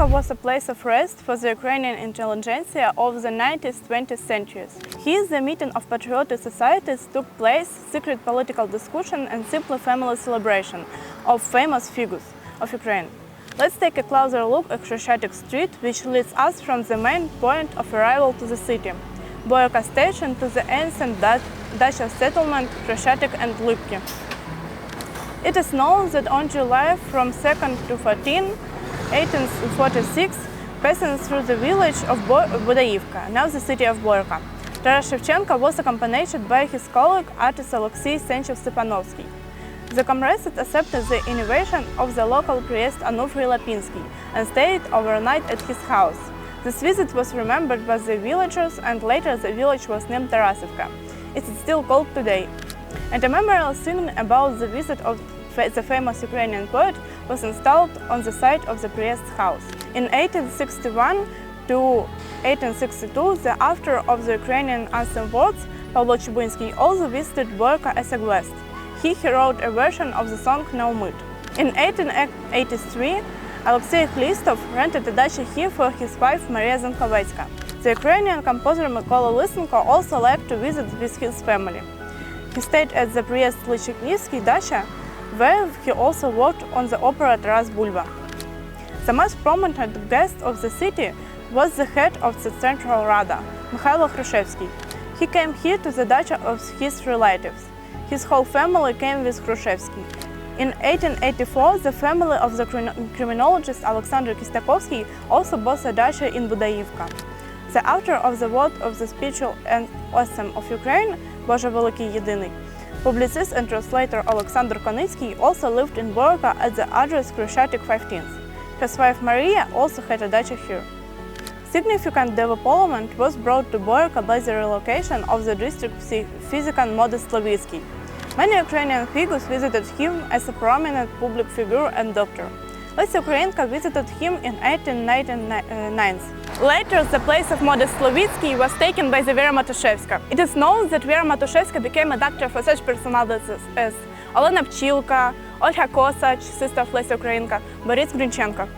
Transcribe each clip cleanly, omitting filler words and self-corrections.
Boyarka was a place of rest for the Ukrainian intelligentsia of the 19th, 20th centuries. Here, the meeting of patriotic societies took place, secret political discussion and simple family celebration of famous figures of Ukraine. Let's take a closer look at Khreshchatyk Street, which leads us from the main point of arrival to the city, Boyarka station, to the ancient Dacha settlement Khreshchatyk and Lipki. It is known that on July from 2nd to 14, 1846, passing through the village of Boiarka, now the city of Boyarka, Taras Shevchenko was accompanied by his colleague artist Alexei Senchev-Stepanovsky. The comrades accepted the invitation of the local priest Anufriy Lapinsky and stayed overnight at his house. This visit was remembered by the villagers, and later the village was named Tarasivka. It is still called today. And a memorial sign about the visit of the famous Ukrainian poet was installed on the site of the priest's house. In 1861 to 1862, the author of the Ukrainian anthem words, Pavlo Chubynsky, also visited Boyarka as a guest. He wrote a version of the song No Myt. In 1883, Alexei Khlistov rented a dacha here for his wife Maria Zankovetsky. The Ukrainian composer Mykola Lysenko also liked to visit with his family. He stayed at the priest Lychikivsky dacha, where he also worked on the opera Taras Bulba. The most prominent guest of the city was the head of the Central Rada, Mikhailo Khrushchevsky. He came here to the dacha of his relatives. His whole family came with Khrushchevsky. In 1884, the family of the criminologist Alexander Kistakovsky also bought a dacha in Boiarka. The author of the word of the spiritual anthem of Ukraine, Боже великий єдиний, publicist and translator Alexander Konitsky also lived in Boyarka at the address Khreshchatyk 15th. His wife Maria also had a dacha here. Significant development was brought to Boyarka by the relocation of the district physician Modest Levitsky. Many Ukrainian figures visited him as a prominent public figure and doctor. Lesa Ukrainka visited him in 1899. Later, the place of Modest Levitsky was taken by the Vera Matuszewska. It is known that Vera Matuszewska became a doctor for such personalities as Olena Pchilka, Olga Kosach, sister of Lesa Ukrainka, Boris Grinchenko.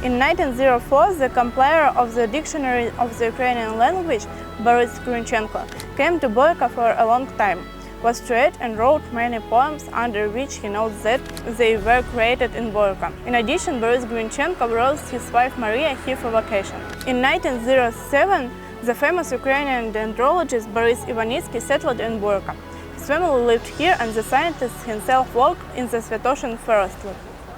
In 1904, the compiler of the Dictionary of the Ukrainian language, Boris Grinchenko, came to Boyarka for a long time, was trained and wrote many poems under which he notes that they were created in Boyarka. In addition, Boris Grinchenko wrote his wife Maria here for vacation. In 1907, the famous Ukrainian dendrologist Boris Ivanitsky settled in Boyarka. His family lived here, and the scientist himself worked in the Svetoshin forest.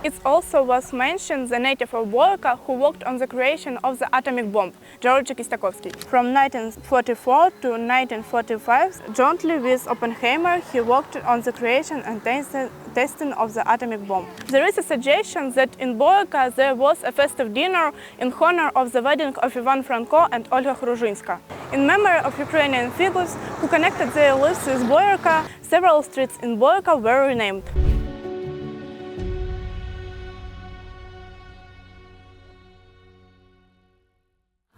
It also was mentioned the native of Boyarka who worked on the creation of the atomic bomb, Georgy Kistakovsky. From 1944 to 1945, jointly with Oppenheimer, he worked on the creation and testing of the atomic bomb. There is a suggestion that in Boyarka there was a festive dinner in honor of the wedding of Ivan Franko and Olga Khruzhinska. In memory of Ukrainian figures who connected their lives with Boyarka, several streets in Boyarka were renamed.